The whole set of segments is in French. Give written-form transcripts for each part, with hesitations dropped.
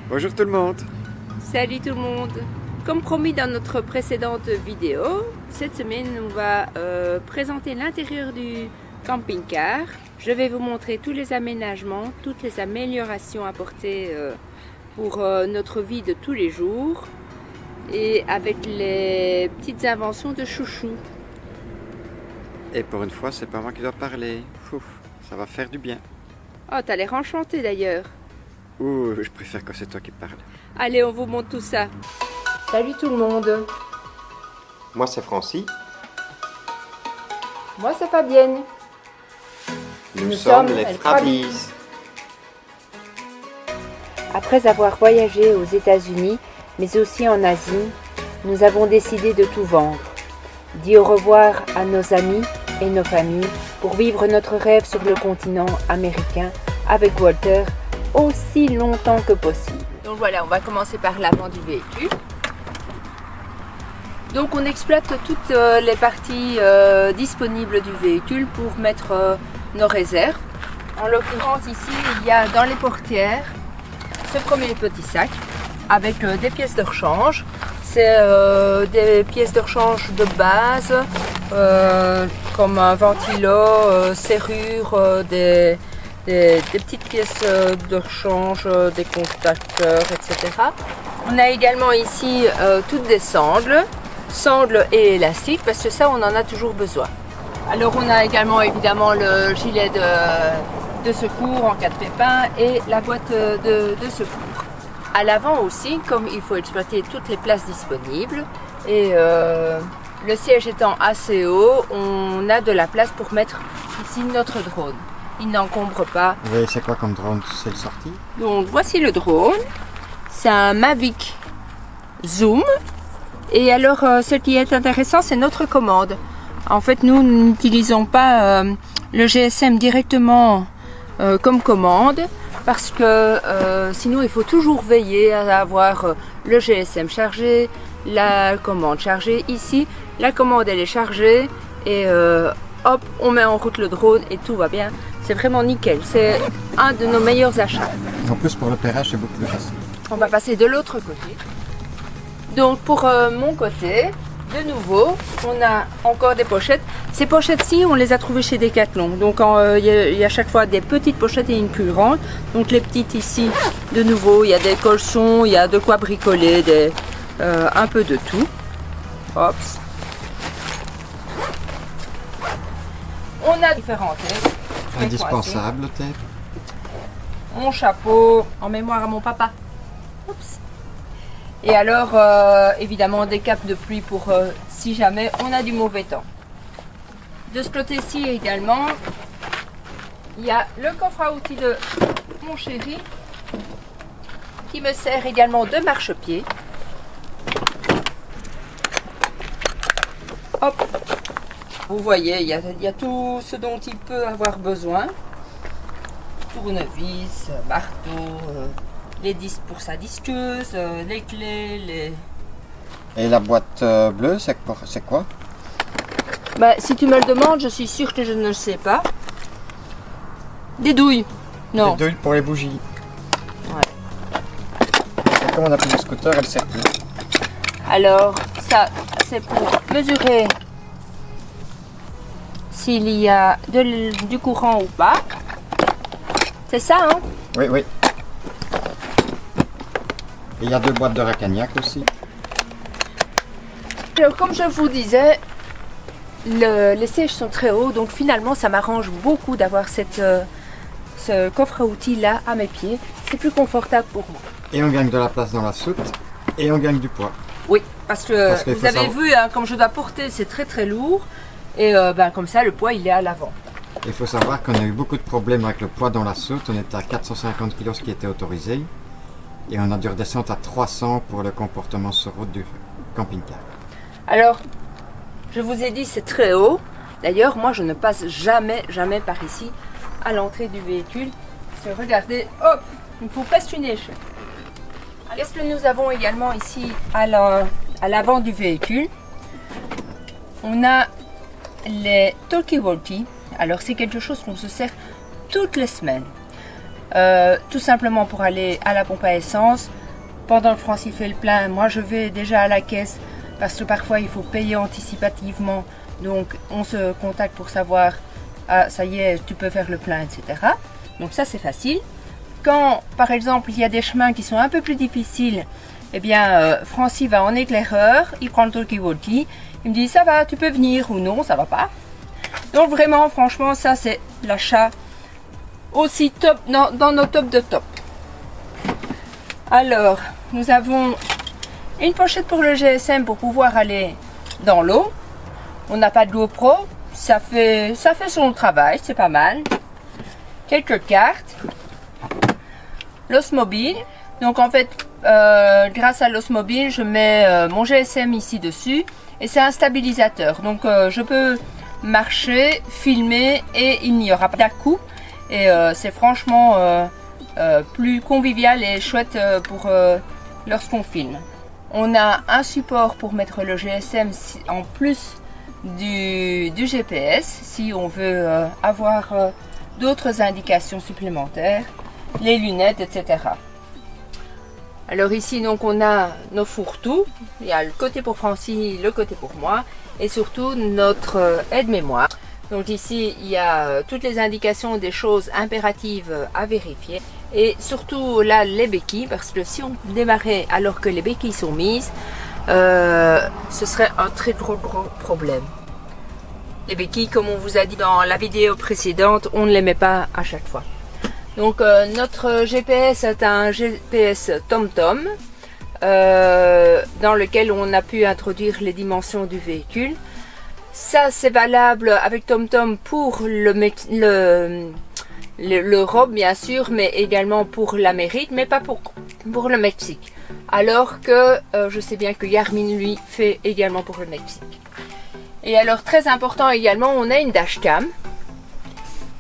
Bonjour tout le monde. Salut tout le monde. Comme promis dans notre précédente vidéo, cette semaine on va présenter l'intérieur du camping-car. Je vais vous montrer tous les aménagements, toutes les améliorations apportées pour notre vie de tous les jours et avec les petites inventions de chouchou. Et pour une fois, c'est pas moi qui dois parler. Ouf, ça va faire du bien. Oh, t'as l'air enchanté d'ailleurs. Ouh, je préfère quand c'est toi qui parles. Allez, on vous montre tout ça. Salut tout le monde. Moi, c'est Francis. Moi, c'est Fabienne. Nous sommes les Frabis. Après avoir voyagé aux États-Unis, mais aussi en Asie, nous avons décidé de tout vendre. Dit au revoir à nos amis et nos familles pour vivre notre rêve sur le continent américain avec Walter aussi longtemps que possible. Donc voilà, on va commencer par l'avant du véhicule. Donc on exploite toutes les parties disponibles du véhicule pour mettre nos réserves. En l'occurrence ici, il y a dans les portières ce premier petit sac avec des pièces de rechange. C'est des pièces de rechange de base comme un ventilo, serrure, des petites pièces de rechange, des contacteurs, etc. On a également ici toutes des sangles et élastiques parce que ça on en a toujours besoin. Alors on a également évidemment le gilet de secours en cas de pépin et la boîte de secours. À l'avant aussi, comme il faut exploiter toutes les places disponibles et le siège étant assez haut, on a de la place pour mettre ici notre drone. Il n'encombre pas. Oui, c'est quoi comme drone? C'est le sorti? Donc voici le drone. C'est un Mavic Zoom. Et alors ce qui est intéressant, c'est notre commande. En fait, nous n'utilisons pas le GSM directement comme commande. Parce que sinon il faut toujours veiller à avoir le GSM chargé, la commande chargée. Ici, la commande elle est chargée et hop, on met en route le drone et tout va bien. C'est vraiment nickel, c'est un de nos meilleurs achats. En plus pour l'opérage c'est beaucoup plus facile. On va passer de l'autre côté. Donc pour mon côté, de nouveau, on a encore des pochettes. Ces pochettes-ci, on les a trouvées chez Decathlon. Donc il y a à chaque fois des petites pochettes et une plus grande. Donc les petites ici, de nouveau, il y a des colsons, il y a de quoi bricoler, un peu de tout. Hop. On a différents tapes. Indispensable, tape. Mon chapeau, en mémoire à mon papa. Oups. Et alors, évidemment, des capes de pluie pour si jamais on a du mauvais temps. De ce côté-ci également, il y a le coffre à outils de mon chéri qui me sert également de marchepied. Hop, vous voyez, il y a tout ce dont il peut avoir besoin. Tournevis, marteau, les disques pour sa disqueuse, les clés, Et la boîte bleue, c'est quoi? Bah, si tu me le demandes, je suis sûre que je ne le sais pas. Des douilles. Non. Des douilles pour les bougies. Ouais. Et comme on a pris le scooter, elle sert plus. Alors, ça, c'est pour mesurer s'il y a du courant ou pas. C'est ça, hein? Oui, oui. Et il y a deux boîtes de Racagnac aussi. Alors, comme je vous disais, les sièges sont très hauts, donc finalement ça m'arrange beaucoup d'avoir ce coffre à outils là à mes pieds. C'est plus confortable pour moi. Et on gagne de la place dans la soute et on gagne du poids. Oui, parce que vous avez vu, hein, comme je dois porter, c'est très très lourd. Et comme ça, le poids il est à l'avant. Il faut savoir qu'on a eu beaucoup de problèmes avec le poids dans la soute. On était à 450 kg, ce qui était autorisé. Et on a dû redescendre à 300 pour le comportement sur route du camping-car. Alors, je vous ai dit, c'est très haut. D'ailleurs, moi, je ne passe jamais par ici, à l'entrée du véhicule. Regardez, hop, il me faut presque une échelle. Qu'est-ce que nous avons également ici à l'avant du véhicule? On a les talkie-walkie. Alors, c'est quelque chose qu'on se sert toutes les semaines. Tout simplement pour aller à la pompe à essence, pendant que Francis fait le plein, moi je vais déjà à la caisse parce que parfois il faut payer anticipativement. Donc on se contacte pour savoir, ah ça y est, tu peux faire le plein, etc. Donc ça c'est facile. Quand par exemple il y a des chemins qui sont un peu plus difficiles, eh bien Francis va en éclaireur, il prend le talkie-walkie, il me dit ça va, tu peux venir ou non, ça va pas. Donc vraiment, franchement, ça c'est l'achat aussi top, dans nos tops de top. Alors, nous avons une pochette pour le GSM pour pouvoir aller dans l'eau. On n'a pas de GoPro, ça fait son travail, c'est pas mal. Quelques cartes. L'osmobile. Donc en fait, grâce à l'osmobile, je mets mon GSM ici dessus et c'est un stabilisateur. Donc je peux marcher, filmer et il n'y aura pas d'à-coup. Et c'est franchement plus convivial et chouette pour lorsqu'on filme. On a un support pour mettre le GSM en plus du GPS si on veut avoir d'autres indications supplémentaires, les lunettes, etc. Alors ici donc on a nos fourre-tout, il y a le côté pour Francis, le côté pour moi et surtout notre aide-mémoire. Donc ici il y a toutes les indications des choses impératives à vérifier et surtout là les béquilles, parce que si on démarrait alors que les béquilles sont mises, ce serait un très gros problème. Les béquilles, comme on vous a dit dans la vidéo précédente, on ne les met pas à chaque fois. Donc notre GPS est un GPS TomTom dans lequel on a pu introduire les dimensions du véhicule. Ça c'est valable avec TomTom pour l'Europe bien sûr, mais également pour l'Amérique, mais pas pour le Mexique. Alors que je sais bien que Garmin lui fait également pour le Mexique. Et alors très important également, on a une dashcam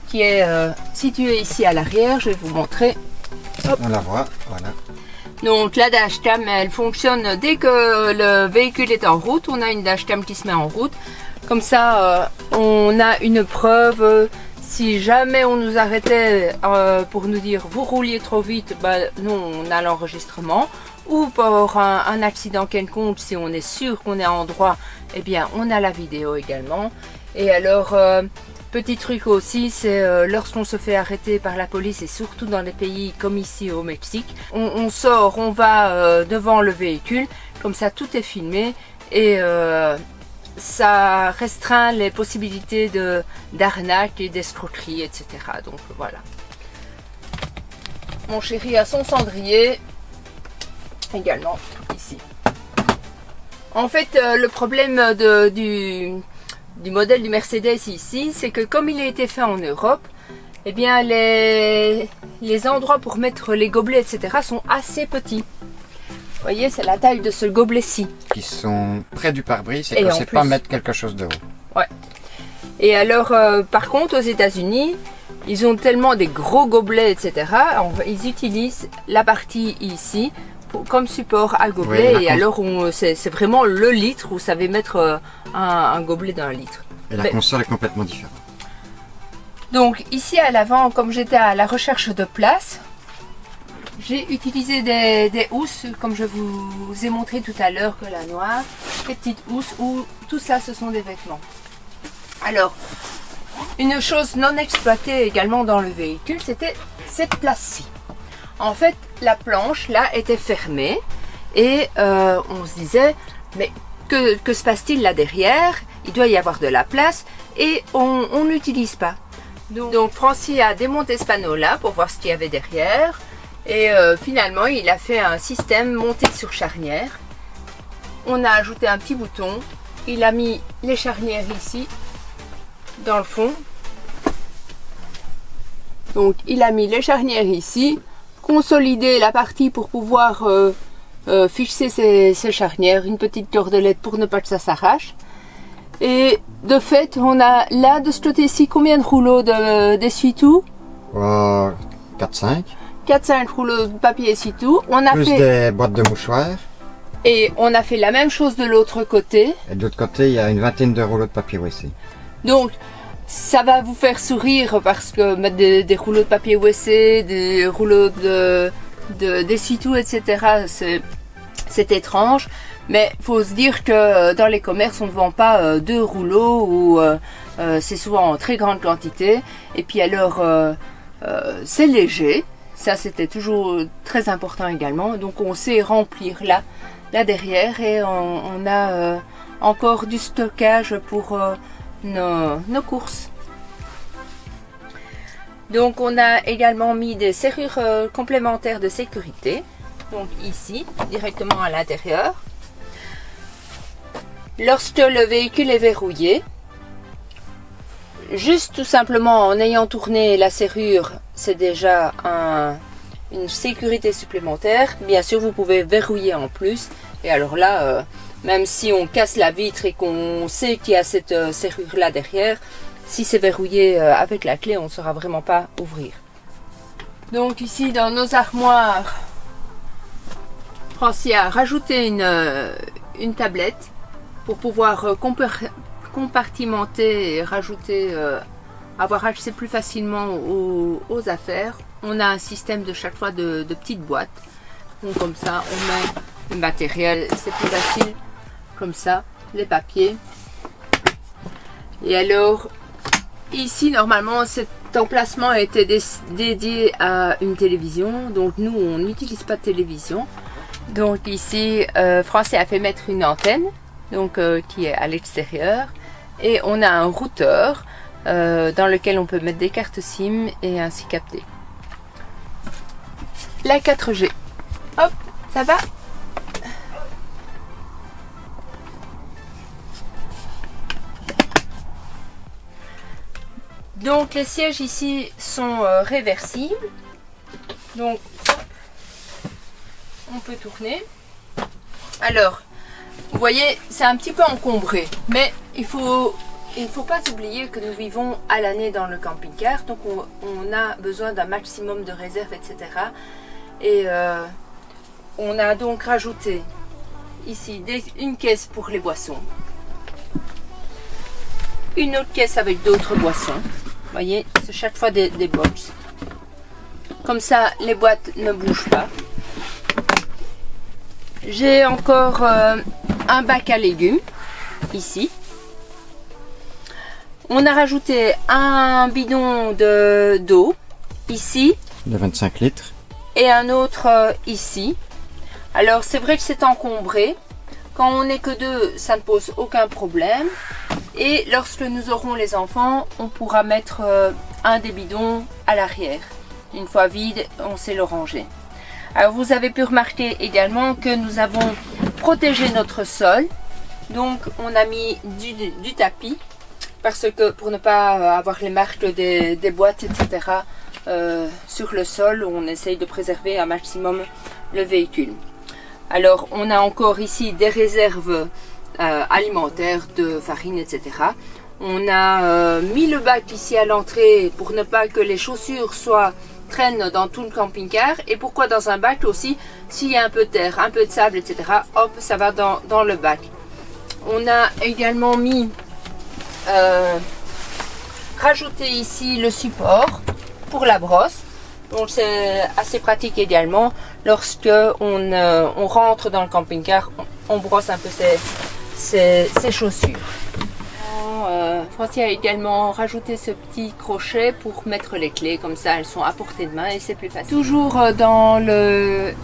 qui est située ici à l'arrière. Je vais vous montrer. Hop. On la voit, voilà. Donc la dashcam, elle fonctionne dès que le véhicule est en route. On a une dashcam qui se met en route. Comme ça, on a une preuve. Si jamais on nous arrêtait pour nous dire vous rouliez trop vite, nous on a l'enregistrement. Ou pour un accident quelconque, si on est sûr qu'on est en droit, eh bien on a la vidéo également. Et alors, petit truc aussi, c'est lorsqu'on se fait arrêter par la police, et surtout dans des pays comme ici au Mexique, on sort, on va devant le véhicule, comme ça tout est filmé et ça restreint les possibilités d'arnaque et d'escroquerie, etc. Donc voilà. Mon chéri a son cendrier également ici. En fait, le problème du modèle du Mercedes ici, c'est que comme il a été fait en Europe, eh bien les endroits pour mettre les gobelets, etc. sont assez petits. Vous voyez, c'est la taille de ce gobelet-ci. Qui sont près du pare-brise et qu'on ne sait pas mettre quelque chose de haut. Ouais. Et alors, par contre, aux États-Unis, ils ont tellement des gros gobelets, etc. Ils utilisent la partie ici comme support à gobelet. Oui, et alors, c'est vraiment le litre où vous savez mettre un gobelet d'un litre. Et la console est complètement différente. Donc, ici à l'avant, comme j'étais à la recherche de place, j'ai utilisé des housses, comme je vous ai montré tout à l'heure que la noire, des petites housses où tout ça, ce sont des vêtements. Alors, une chose non exploitée également dans le véhicule, c'était cette place-ci. En fait, la planche là était fermée et on se disait, mais que se passe-t-il là derrière? Il doit y avoir de la place et on n'utilise pas. Donc Francis a démonté ce panneau là pour voir ce qu'il y avait derrière. Et finalement, il a fait un système monté sur charnière. On a ajouté un petit bouton. Il a mis les charnières ici, dans le fond. Donc, il a mis les charnières ici. Consolidé la partie pour pouvoir fixer ces charnières. Une petite cordelette pour ne pas que ça s'arrache. Et de fait, on a là, de ce côté-ci, combien de rouleaux d'essuie-tout? 4-5. 4-5 rouleaux de papier essuie-tout. On a plus fait des boîtes de mouchoirs. Et on a fait la même chose de l'autre côté. Et de l'autre côté, il y a une vingtaine de rouleaux de papier WC. Donc, ça va vous faire sourire parce que mettre des rouleaux de papier WC, des rouleaux de d'essuie-tout, etc. C'est étrange, mais il faut se dire que dans les commerces, on ne vend pas 2 rouleaux ou c'est souvent en très grande quantité. Et puis alors, c'est léger, ça c'était toujours très important également. Donc on sait remplir là derrière et on a encore du stockage pour nos courses. Donc on a également mis des serrures complémentaires de sécurité. Donc ici, directement à l'intérieur. Lorsque le véhicule est verrouillé, juste tout simplement en ayant tourné la serrure, c'est déjà une sécurité supplémentaire. Bien sûr, vous pouvez verrouiller en plus. Et alors là, même si on casse la vitre et qu'on sait qu'il y a cette serrure là derrière, si c'est verrouillé avec la clé, on ne saura vraiment pas ouvrir. Donc ici, dans nos armoires, Francie a rajouté une tablette pour pouvoir compartimenter et rajouter, avoir accès plus facilement aux affaires. On a un système de chaque fois de petites boîtes. Donc comme ça, on met le matériel, c'est plus facile. Comme ça, les papiers. Et alors, ici, normalement, cet emplacement était dédié à une télévision. Donc nous, on n'utilise pas de télévision. Donc ici, Francie a fait mettre une antenne, donc qui est à l'extérieur, et on a un routeur dans lequel on peut mettre des cartes SIM et ainsi capter. La 4G. Hop, ça va. Donc les sièges ici sont réversibles. Donc on peut tourner. Alors, vous voyez, c'est un petit peu encombré, mais il ne faut pas oublier que nous vivons à l'année dans le camping-car, donc on a besoin d'un maximum de réserves, etc. Et on a donc rajouté ici une caisse pour les boissons, une autre caisse avec d'autres boissons. Vous voyez, c'est chaque fois des box. Comme ça, les boîtes ne bougent pas. J'ai encore un bac à légumes, ici. On a rajouté un bidon d'eau, ici. De 25 litres. Et un autre ici. Alors, c'est vrai que c'est encombré. Quand on n'est que 2, ça ne pose aucun problème. Et lorsque nous aurons les enfants, on pourra mettre un des bidons à l'arrière. Une fois vide, on sait le ranger. Alors vous avez pu remarquer également que nous avons protégé notre sol. Donc on a mis du tapis parce que pour ne pas avoir les marques des boîtes, etc. Sur le sol, on essaye de préserver un maximum le véhicule. Alors on a encore ici des réserves alimentaires de farine, etc. On a mis le bac ici à l'entrée pour ne pas que les chaussures traînent dans tout le camping-car. Et pourquoi dans un bac aussi? S'il y a un peu de terre, un peu de sable, etc., hop, ça va dans le bac. On a également mis rajouté ici le support pour la brosse. Donc c'est assez pratique également. Lorsque on rentre dans le camping-car, on brosse un peu ses chaussures. Francie a également rajouté ce petit crochet pour mettre les clés, comme ça elles sont à portée de main et c'est plus facile. Toujours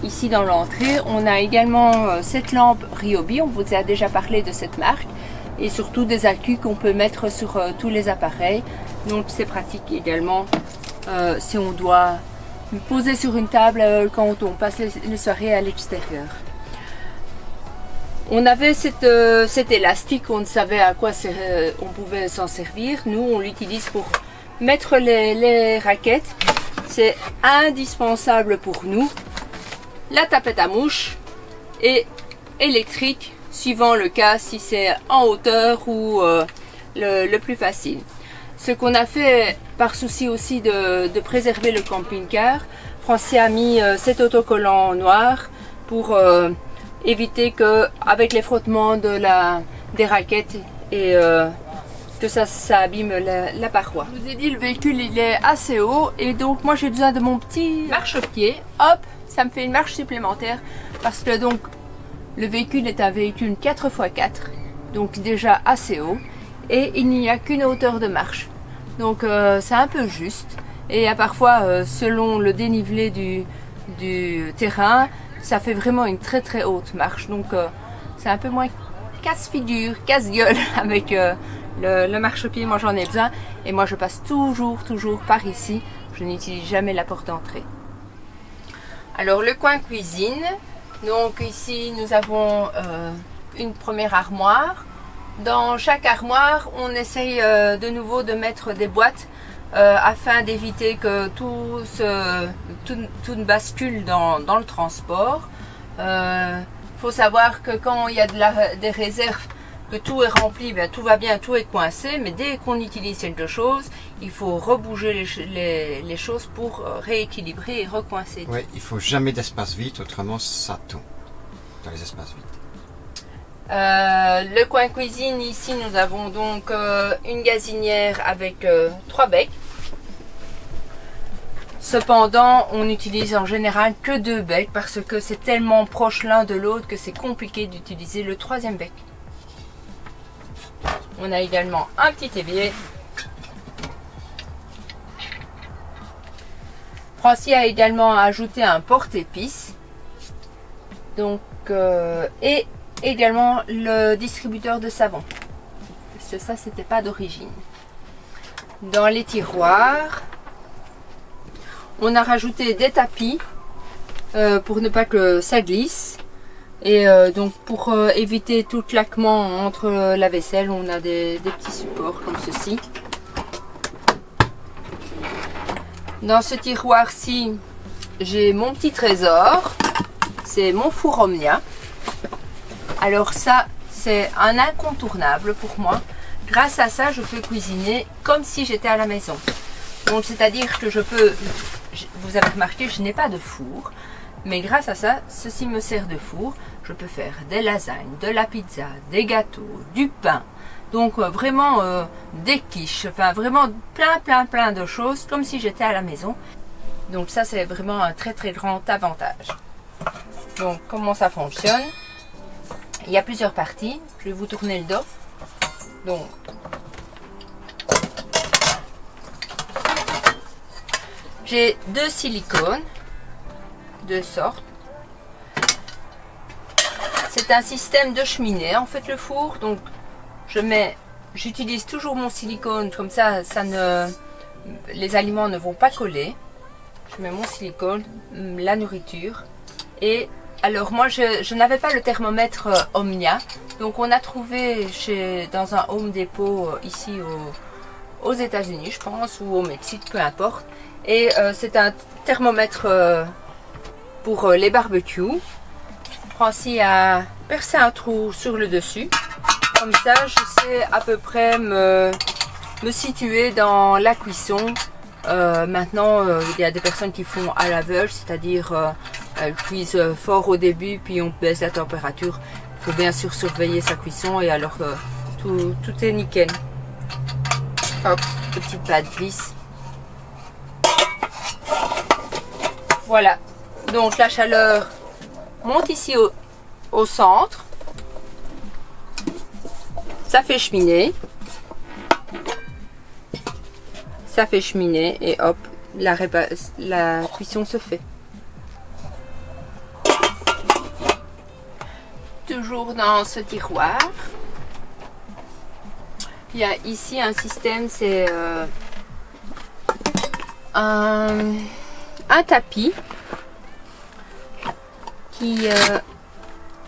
ici dans l'entrée, on a également cette lampe Ryobi. On vous a déjà parlé de cette marque et surtout des accus qu'on peut mettre sur tous les appareils. Donc c'est pratique également si on doit poser sur une table quand on passe les soirées à l'extérieur. On avait cet élastique, on ne savait à quoi on pouvait s'en servir. Nous, on l'utilise pour mettre les raquettes. C'est indispensable pour nous. La tapette à mouche et électrique, suivant le cas, si c'est en hauteur ou le plus facile. Ce qu'on a fait par souci aussi de préserver le camping-car, Francie a mis cet autocollant noir pour éviter que, avec les frottements des raquettes et que ça abîme la paroi. Je vous ai dit, le véhicule il est assez haut et donc moi j'ai besoin de mon petit marchepied. Hop, ça me fait une marche supplémentaire parce que donc le véhicule est un véhicule 4x4, donc déjà assez haut et il n'y a qu'une hauteur de marche. Donc c'est un peu juste et parfois selon le dénivelé du terrain, ça fait vraiment une très haute marche. Donc c'est un peu moins casse-figure, casse-gueule avec le marchepied. Moi j'en ai besoin et moi je passe toujours par ici. Je n'utilise jamais la porte d'entrée. Alors le coin cuisine, donc ici nous avons une première armoire. Dans chaque armoire on essaye de nouveau de mettre des boîtes afin d'éviter que tout ne bascule dans le transport. Faut savoir que quand il y a des réserves, que tout est rempli, bien, tout va bien, tout est coincé, mais dès qu'on utilise quelque chose, il faut rebouger les choses pour rééquilibrer et recoincer. Oui, il ne faut jamais d'espace vide, autrement ça tombe dans les espaces vides. Le coin cuisine, ici nous avons donc une gazinière avec 3 becs. Cependant, on utilise en général que 2 becs parce que c'est tellement proche l'un de l'autre que c'est compliqué d'utiliser le 3e bec. On a également un petit évier. Francie a également ajouté un porte-épices. Donc, et également le distributeur de savon. Parce que ça, c'était pas d'origine. Dans les tiroirs, on a rajouté des tapis pour ne pas que ça glisse. Et donc pour éviter tout claquement entre la vaisselle, on a des petits supports comme ceci. Dans ce tiroir-ci, j'ai mon petit trésor. C'est mon four Omnia. Alors ça, c'est un incontournable pour moi. Grâce à ça, je peux cuisiner comme si j'étais à la maison. Donc c'est-à-dire que je peux... Vous avez remarqué, je n'ai pas de four. Mais grâce à ça, ceci me sert de four. Je peux faire des lasagnes, de la pizza, des gâteaux, du pain. Donc vraiment des quiches. Enfin vraiment plein de choses comme si j'étais à la maison. Donc ça, c'est vraiment un très grand avantage. Donc comment ça fonctionne? Il y a plusieurs parties. Je vais vous tourner le dos. Donc j'ai 2 silicones, 2 sortes. C'est un système de cheminée en fait le four. Donc j'utilise toujours mon silicone comme ça, les aliments ne vont pas coller. Je mets mon silicone, la nourriture. Et alors moi je n'avais pas le thermomètre Omnia. Donc on a trouvé dans un Home Depot ici aux États-Unis je pense, ou au Mexique, peu importe. Et c'est un thermomètre pour les barbecues. Francie a percé un trou sur le dessus. Comme ça, je sais à peu près me situer dans la cuisson. Maintenant, il y a des personnes qui font à l'aveugle, c'est-à-dire elles cuisent fort au début, puis on baisse la température. Il faut bien sûr surveiller sa cuisson et alors tout est nickel. Hop, petite pâte glisse. Voilà, donc la chaleur monte ici au centre. Ça fait cheminer. Ça fait cheminer et hop, la cuisson se fait. Toujours dans ce tiroir, il y a ici un système, c'est un tapis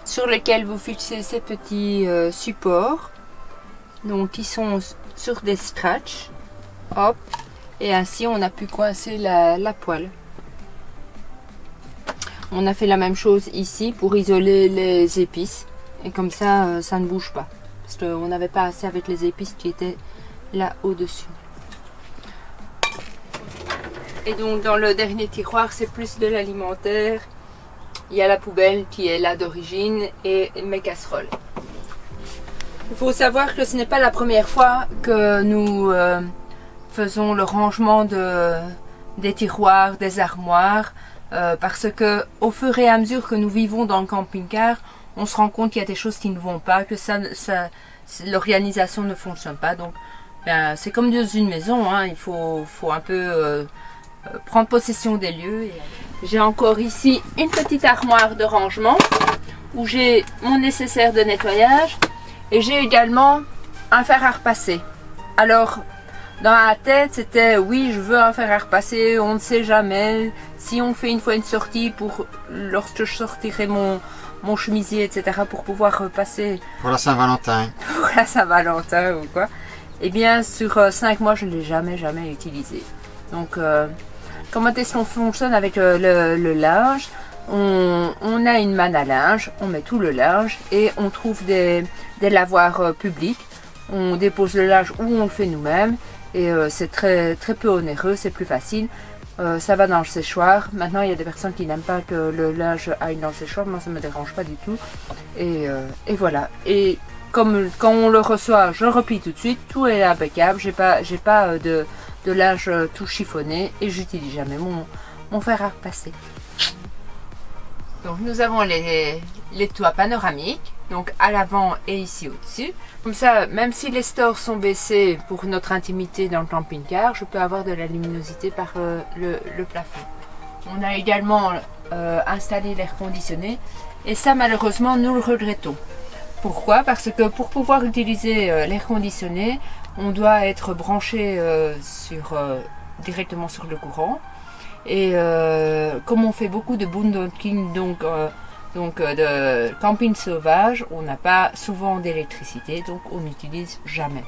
sur lequel vous fixez ces petits supports, donc qui sont sur des scratchs. Hop, et ainsi on a pu coincer la poêle. On a fait la même chose ici pour isoler les épices et comme ça ça ne bouge pas parce qu'on n'avait pas assez avec les épices qui étaient là au-dessus. Et donc dans le dernier tiroir, c'est plus de l'alimentaire. Il y a la poubelle qui est là d'origine et mes casseroles. Il faut savoir que ce n'est pas la première fois que nous faisons le rangement des tiroirs, des armoires, parce que au fur et à mesure que nous vivons dans le camping-car, on se rend compte qu'il y a des choses qui ne vont pas, que l'organisation ne fonctionne pas. Donc, ben, c'est comme dans une maison, hein, il faut un peu prendre possession des lieux. J'ai encore ici une petite armoire de rangement où j'ai mon nécessaire de nettoyage et j'ai également un fer à repasser. Alors, dans la tête, c'était oui, je veux un fer à repasser, on ne sait jamais. Si on fait une fois une sortie lorsque je sortirai mon chemisier, etc., pour pouvoir passer. Pour la Saint-Valentin. Pour la Saint-Valentin ou quoi. Eh bien, sur 5 mois, je ne l'ai jamais utilisé. Donc, comment est-ce qu'on fonctionne avec le linge? On a une manne à linge, on met tout le linge et on trouve des lavoirs publics. On dépose le linge ou on le fait nous-mêmes et c'est très peu onéreux, c'est plus facile. Ça va dans le séchoir. Maintenant, il y a des personnes qui n'aiment pas que le linge aille dans le séchoir. Moi, ça ne me dérange pas du tout. Et voilà. Et comme quand on le reçoit, je replie tout de suite. Tout est impeccable. J'ai pas de linge tout chiffonné et j'utilise jamais mon fer à repasser. Donc nous avons les toits panoramiques, donc à l'avant et ici au-dessus. Comme ça, même si les stores sont baissés pour notre intimité dans le camping-car, je peux avoir de la luminosité par le plafond. On a également installé l'air conditionné et ça malheureusement nous le regrettons. Pourquoi? Parce que pour pouvoir utiliser l'air conditionné, on doit être branché directement sur le courant. Et comme on fait beaucoup de boondocking, donc de camping sauvage, on n'a pas souvent d'électricité, donc on n'utilise jamais.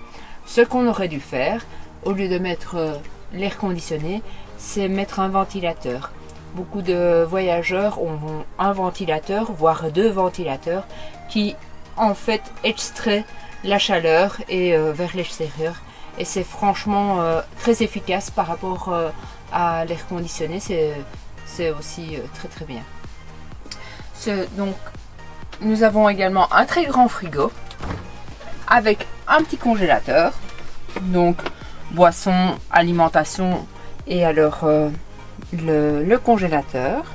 Ce qu'on aurait dû faire, au lieu de mettre l'air conditionné, c'est mettre un ventilateur. Beaucoup de voyageurs ont un ventilateur, voire 2 ventilateurs, qui en fait extrait la chaleur et vers l'extérieur. Et c'est franchement très efficace par rapport à l'air conditionné, c'est aussi très bien. Donc nous avons également un très grand frigo avec un petit congélateur, donc boissons, alimentation et alors le congélateur.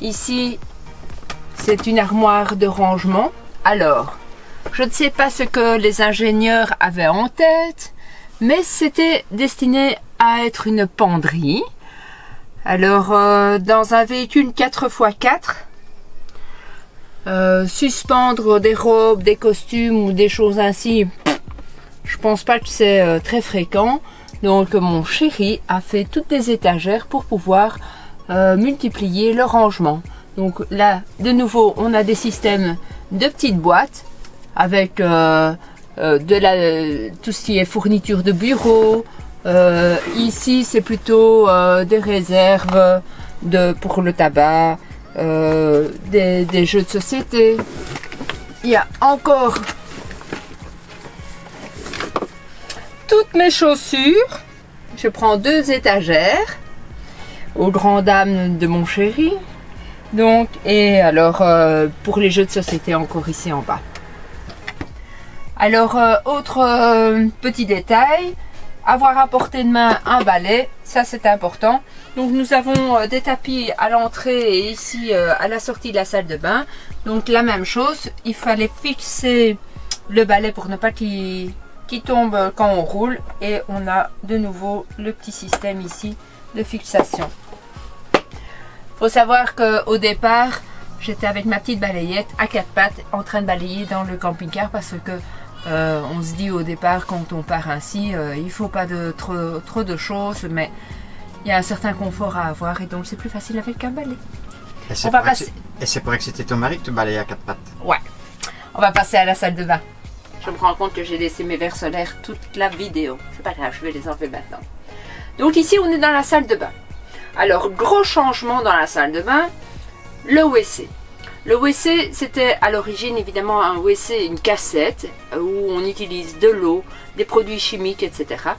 Ici c'est une armoire de rangement. Alors je ne sais pas ce que les ingénieurs avaient en tête, mais c'était destiné à être une penderie. Alors, dans un véhicule 4x4, suspendre des robes, des costumes ou des choses ainsi, je pense pas que c'est très fréquent. Donc, mon chéri a fait toutes des étagères pour pouvoir multiplier le rangement. Donc là, de nouveau, on a des systèmes de petites boîtes avec tout ce qui est fourniture de bureau. Ici, c'est plutôt des réserves pour le tabac, des jeux de société. Il y a encore toutes mes chaussures. Je prends 2 étagères aux grandes dames de mon chéri. Donc, et alors pour les jeux de société encore ici en bas. Alors, autre petit détail, avoir à portée de main un balai, ça c'est important. Donc nous avons des tapis à l'entrée et ici à la sortie de la salle de bain. Donc la même chose, il fallait fixer le balai pour ne pas qu'il tombe quand on roule. Et on a de nouveau le petit système ici de fixation. Il faut savoir qu'au départ, j'étais avec ma petite balayette à 4 pattes en train de balayer dans le camping-car parce que on se dit au départ quand on part ainsi, il ne faut pas trop de choses, mais il y a un certain confort à avoir et donc c'est plus facile avec un balai. Et c'est pour exciter ton mari que tu balayes à 4 pattes? Ouais. On va passer à la salle de bain. Je me rends compte que j'ai laissé mes verres solaires toute la vidéo. C'est pas grave, je vais les enlever maintenant. Donc ici on est dans la salle de bain. Alors gros changement dans la salle de bain, le WC. Le WC, c'était à l'origine évidemment un WC, une cassette où on utilise de l'eau, des produits chimiques, etc.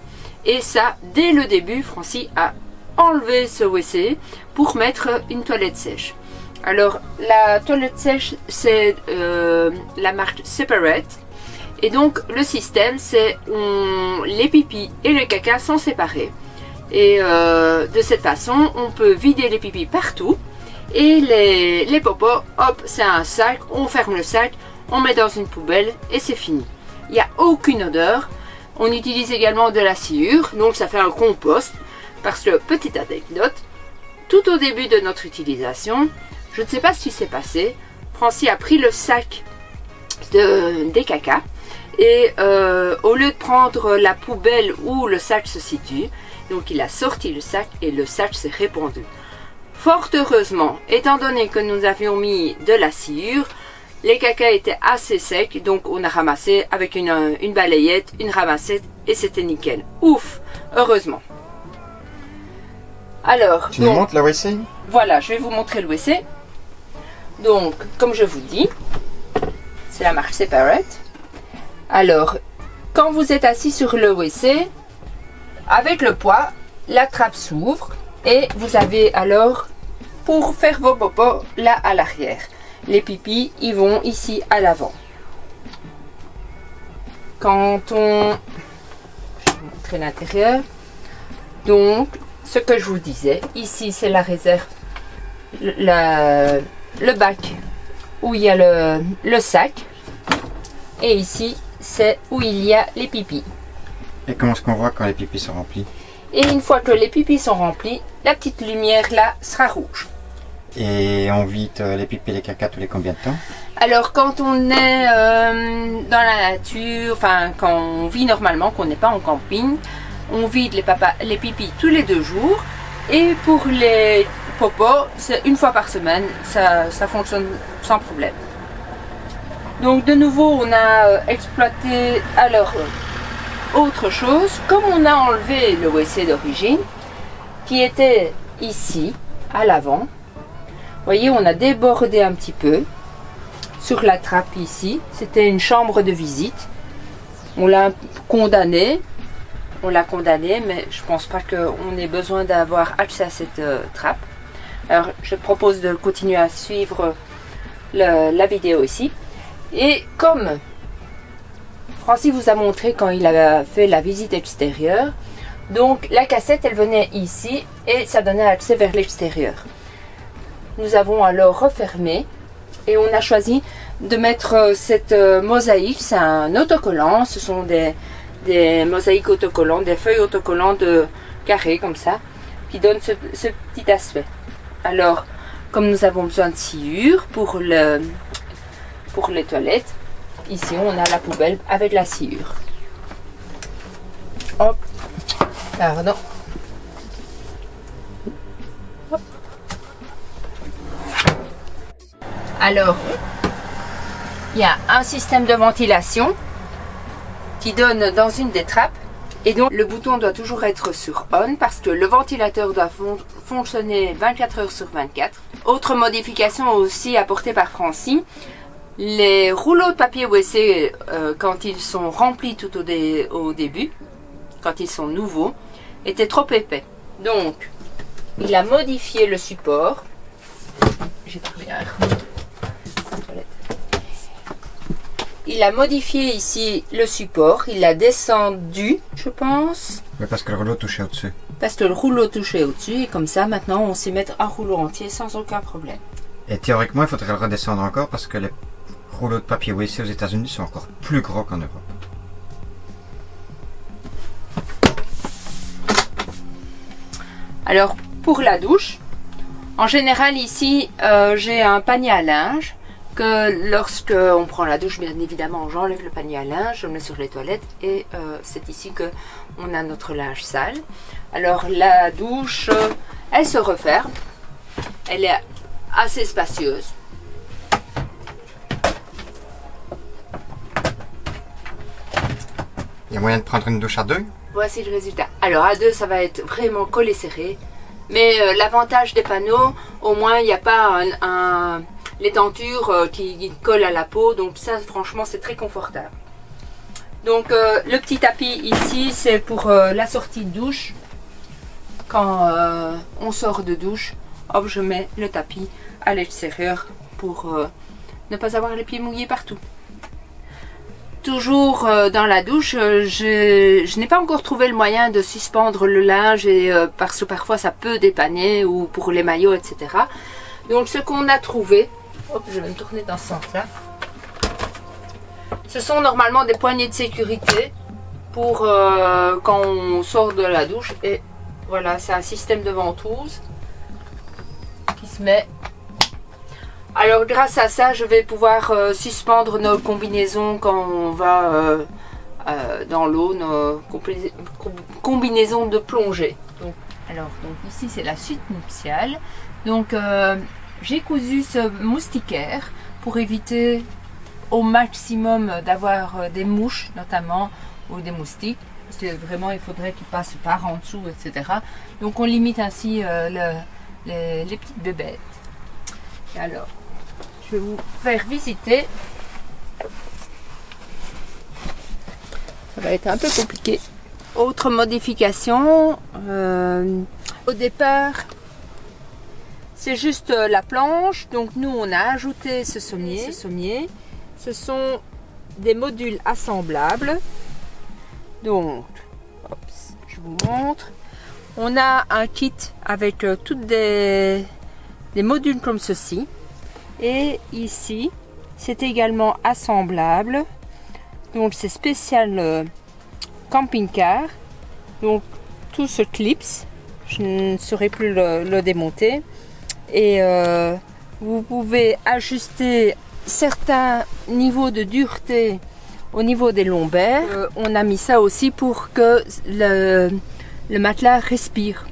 Et ça, dès le début, Francie a enlevé ce WC pour mettre une toilette sèche. Alors la toilette sèche, c'est la marque Separate. Et donc le système, c'est les pipis et le caca sont séparés. Et de cette façon, on peut vider les pipis partout. Et les popos, hop, c'est un sac, on ferme le sac, on met dans une poubelle et c'est fini. Il n'y a aucune odeur. On utilise également de la sciure, donc ça fait un compost. Parce que, petite anecdote, tout au début de notre utilisation, je ne sais pas ce qui s'est passé, Francis a pris le sac des caca et au lieu de prendre la poubelle où le sac se situe, donc il a sorti le sac et le sac s'est répandu. Fort heureusement, étant donné que nous avions mis de la sciure, les caca étaient assez secs, donc on a ramassé avec une balayette, une ramassette et c'était nickel. Ouf, heureusement. Alors, tu nous montres la WC? Voilà, je vais vous montrer le WC. Donc, comme je vous dis, c'est la marque Separate. Alors, quand vous êtes assis sur le WC, avec le poids, la trappe s'ouvre et vous avez alors, pour faire vos popos, là à l'arrière. Les pipis, ils vont ici à l'avant. Quand on... Je vais vous montrer l'intérieur. Donc, ce que je vous disais, ici c'est la réserve, le bac où il y a le sac. Et ici, c'est où il y a les pipis. Et comment est-ce qu'on voit quand les pipis sont remplis? Et une fois que les pipis sont remplis, la petite lumière là sera rouge. Et on vide les pipis et les caca tous les combien de temps? Alors quand on est dans la nature, enfin quand on vit normalement, qu'on n'est pas en camping, on vide les pipis tous les 2 jours. Et pour les popos, c'est 1 fois par semaine, ça fonctionne sans problème. Donc de nouveau, on a exploité alors autre chose. Comme on a enlevé le WC d'origine, qui était ici, à l'avant, vous voyez, on a débordé un petit peu sur la trappe ici. C'était une chambre de visite. On l'a condamné. Mais je pense pas qu'on ait besoin d'avoir accès à cette trappe. Alors, je propose de continuer à suivre la vidéo ici. Et comme Francis vous a montré quand il a fait la visite extérieure, donc la cassette, elle venait ici et ça donnait accès vers l'extérieur. Nous avons alors refermé et on a choisi de mettre cette mosaïque. C'est un autocollant, ce sont des mosaïques autocollants, des feuilles autocollantes carrées comme ça, qui donnent ce petit aspect. Alors, comme nous avons besoin de sciure pour les toilettes, ici on a la poubelle avec la sciure. Hop, pardon. Hop. Alors, il y a un système de ventilation qui donne dans une des trappes et donc le bouton doit toujours être sur on parce que le ventilateur doit fonctionner 24 heures sur 24. Autre modification aussi apportée par Francis, les rouleaux de papier WC quand ils sont remplis tout au début, quand ils sont nouveaux, étaient trop épais. Donc il a modifié le support. J'ai trouvé un rouleau. Il a modifié ici le support, il l'a descendu, je pense. Oui, parce que le rouleau touchait au-dessus. Parce que le rouleau touchait au-dessus et comme ça, maintenant, on sait mettre un rouleau entier sans aucun problème. Et théoriquement, il faudrait le redescendre encore parce que les rouleaux de papier WC aux États-Unis sont encore plus gros qu'en Europe. Alors, pour la douche, en général, ici, j'ai un panier à linge. Que lorsque on prend la douche, bien évidemment, j'enlève le panier à linge, je le mets sur les toilettes et c'est ici que on a notre linge sale. Alors la douche, elle se referme, elle est assez spacieuse. Il y a moyen de prendre une douche à 2? Voici le résultat. Alors à 2, ça va être vraiment collé serré, mais l'avantage des panneaux, au moins il n'y a pas les tentures qui collent à la peau, donc ça franchement c'est très confortable. Donc le petit tapis ici c'est pour la sortie de douche. Quand on sort de douche, hop, je mets le tapis à l'extérieur pour ne pas avoir les pieds mouillés partout. Toujours dans la douche, je n'ai pas encore trouvé le moyen de suspendre le linge parce que parfois ça peut dépanner ou pour les maillots, etc. Donc ce qu'on a trouvé, hop, je vais me tourner dans ce sens-là. Ce sont normalement des poignées de sécurité pour quand on sort de la douche. Et voilà, c'est un système de ventouse qui se met. Alors grâce à ça, je vais pouvoir suspendre nos combinaisons quand on va dans l'eau, nos combinaisons de plongée. Donc ici c'est la suite nuptiale. Donc j'ai cousu ce moustiquaire pour éviter au maximum d'avoir des mouches notamment ou des moustiques. Parce que vraiment il faudrait qu'ils passent par en dessous, etc. Donc on limite ainsi les petites bébêtes. Et alors, je vais vous faire visiter. Ça va être un peu compliqué. Autre modification, au départ, c'est juste la planche. Donc nous, on a ajouté ce sommier. Ce sont des modules assemblables. Donc, je vous montre. On a un kit avec toutes des modules comme ceci. Et ici, c'est également assemblable. Donc, c'est spécial camping-car. Donc, tout se clipse. Je ne saurais plus le démonter. Et vous pouvez ajuster certains niveaux de dureté au niveau des lombaires. On a mis ça aussi pour que le matelas respire.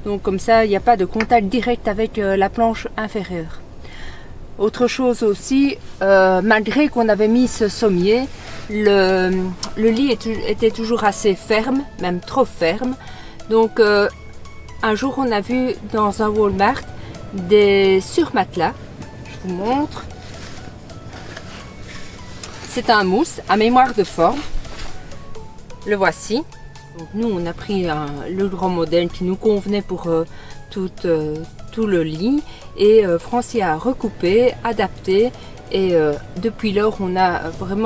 Donc comme ça, il n'y a pas de contact direct avec la planche inférieure. Autre chose aussi, malgré qu'on avait mis ce sommier, le lit était toujours assez ferme, même trop ferme. Donc un jour, on a vu dans un Walmart des surmatelas. Je vous montre. C'est un mousse à mémoire de forme. Le voici. Donc nous, on a pris le grand modèle qui nous convenait pour tout le lit. Et Francie a recoupé, adapté. Et depuis lors,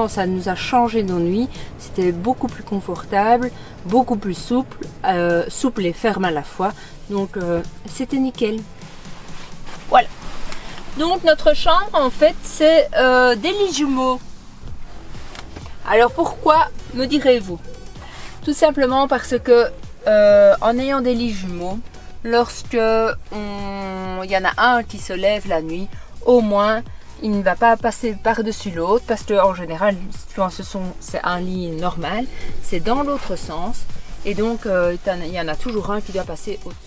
ça nous a changé nos nuits. C'était beaucoup plus confortable, beaucoup plus souple, souple et ferme à la fois. Donc c'était nickel. Voilà. Donc notre chambre, en fait, c'est des lits jumeaux. Alors pourquoi, me direz-vous? Tout simplement parce que en ayant des lits jumeaux, lorsque il y en a un qui se lève la nuit, au moins il ne va pas passer par-dessus l'autre, parce qu'en général, quand c'est un lit normal, c'est dans l'autre sens, et donc il y en a toujours un qui doit passer au-dessus.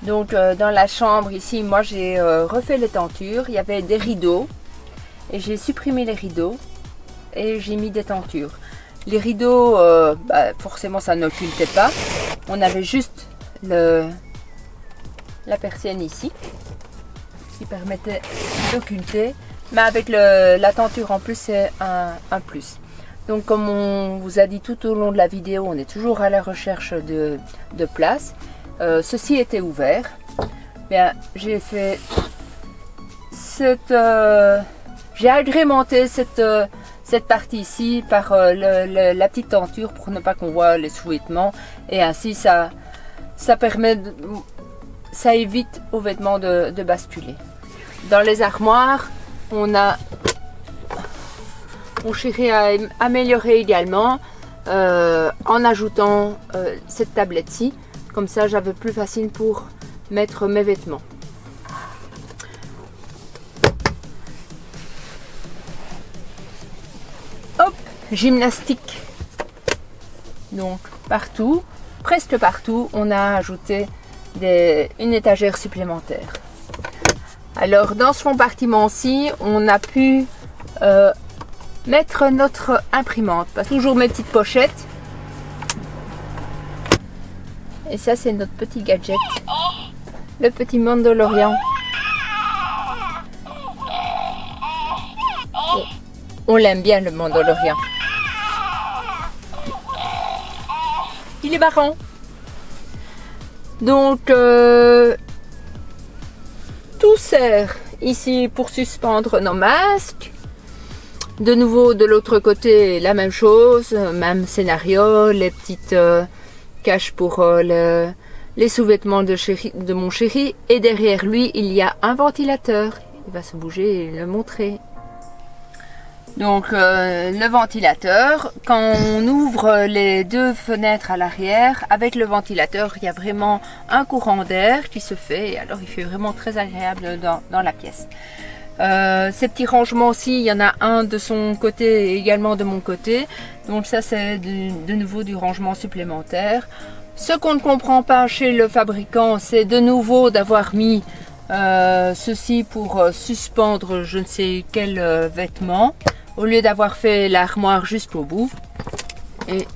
Donc dans la chambre ici, moi j'ai refait les tentures, il y avait des rideaux, et j'ai supprimé les rideaux, et j'ai mis des tentures. Les rideaux, forcément ça n'occultait pas. On avait juste la persienne ici qui permettait d'occulter. Mais avec la tenture en plus, c'est un plus. Donc comme on vous a dit tout au long de la vidéo, on est toujours à la recherche de place. Ceci était ouvert. Bien, j'ai fait j'ai agrémenté cette partie ici par la petite tenture pour ne pas qu'on voit les sous-vêtements, et ainsi ça évite aux vêtements de basculer. Dans les armoires, on chérit à améliorer également en ajoutant cette tablette-ci. Comme ça, j'avais plus facile pour mettre mes vêtements. Hop, gymnastique. Donc partout, presque partout, on a ajouté une étagère supplémentaire. Alors dans ce compartiment-ci, on a pu mettre notre imprimante. Pas toujours mes petites pochettes. Et ça, c'est notre petit gadget. Le petit Mandalorian. On l'aime bien, le Mandalorian. Il est marrant. Donc, tout sert Ici pour suspendre nos masques. De nouveau de l'autre côté la même chose, même scénario, les petites caches pour les sous-vêtements de mon chéri. Et derrière lui il y a un ventilateur. Il va se bouger et le montrer. Donc le ventilateur, quand on ouvre les deux fenêtres à l'arrière, avec le ventilateur, il y a vraiment un courant d'air qui se fait. Et alors il fait vraiment très agréable dans la pièce. Ces petits rangements aussi, il y en a un de son côté et également de mon côté. Donc ça c'est de nouveau du rangement supplémentaire. Ce qu'on ne comprend pas chez le fabricant, c'est de nouveau d'avoir mis ceci pour suspendre je ne sais quel vêtement, au lieu d'avoir fait l'armoire jusqu'au bout. Et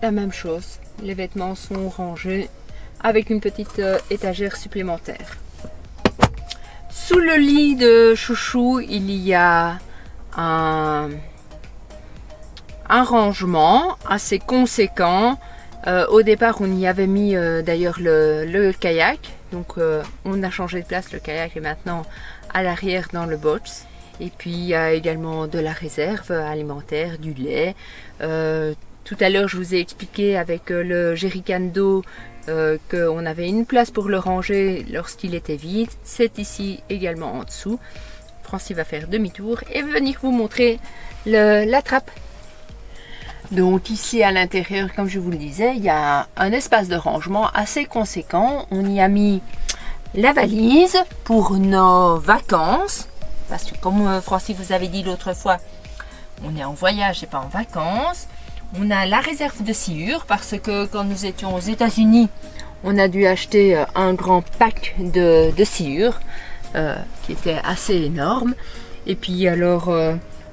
la même chose, les vêtements sont rangés avec une petite étagère supplémentaire. Sous le lit de Chouchou, il y a un rangement assez conséquent. Au départ, on y avait mis d'ailleurs le kayak. Donc, on a changé de place. Le kayak est maintenant à l'arrière dans le box. Et puis, il y a également de la réserve alimentaire, du lait. Tout à l'heure, je vous ai expliqué avec le jerrycan d'eau qu'on avait une place pour le ranger lorsqu'il était vide. C'est ici également en dessous. Francis va faire demi-tour et venir vous montrer la trappe. Donc ici à l'intérieur, comme je vous le disais, il y a un espace de rangement assez conséquent. On y a mis la valise pour nos vacances. Parce que comme Francis vous avait dit l'autre fois, on est en voyage et pas en vacances. On a la réserve de sciure parce que quand nous étions aux États-Unis, on a dû acheter un grand pack de sciure qui était assez énorme. Et puis alors,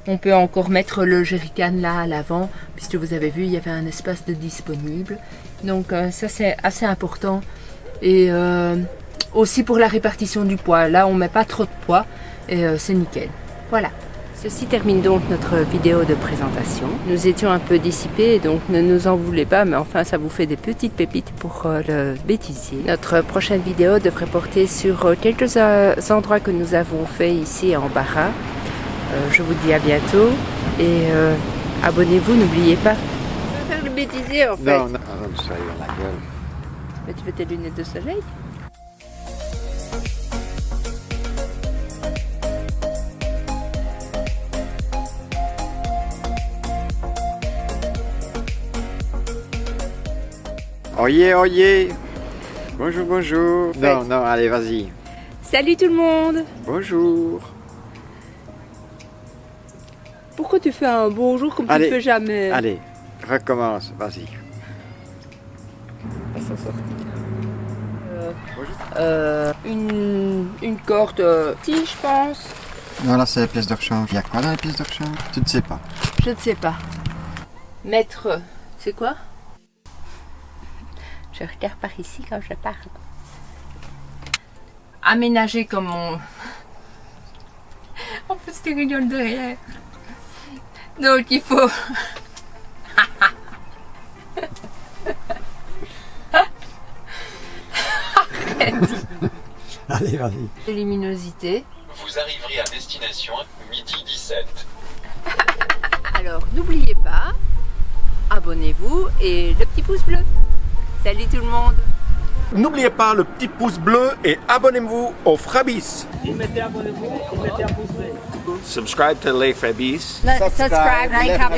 on peut encore mettre le jerrycan là à l'avant, puisque vous avez vu, il y avait un espace de disponible. Donc ça c'est assez important. Et aussi pour la répartition du poids, là on met pas trop de poids et c'est nickel. Voilà. Ceci termine donc notre vidéo de présentation. Nous étions un peu dissipés, donc ne nous en voulez pas, mais enfin ça vous fait des petites pépites pour le bêtisier. Notre prochaine vidéo devrait porter sur quelques endroits que nous avons fait ici en Barra. Je vous dis à bientôt et abonnez-vous, n'oubliez pas. Tu veux faire le bêtisier en fait? Non, non, arrête de soleil dans la gueule. Mais tu veux tes lunettes de soleil? Oyez, oyez. Bonjour, bonjour. Non, non, allez, vas-y. Salut tout le monde. Bonjour. Pourquoi tu fais un bonjour comme Allez, tu ne fais jamais? Allez, recommence, vas-y. Une corde si je pense. Non, là c'est les pièces de rechange. Il y a quoi dans les pièces de rechange? Tu ne sais pas. Je ne sais pas. Mettre, c'est quoi? Je regarde par ici quand je parle. Aménager comme on... En plus, tu rigoles derrière. Donc, il faut... Arrête. Allez, vas-y. Luminosité. Vous arriverez à destination midi 17. Alors, n'oubliez pas, abonnez-vous et le petit pouce bleu. Salut tout le monde. N'oubliez pas le petit pouce bleu et abonnez-vous au Frabis. Subscribe to Les Frabis. Subscribe, like, comment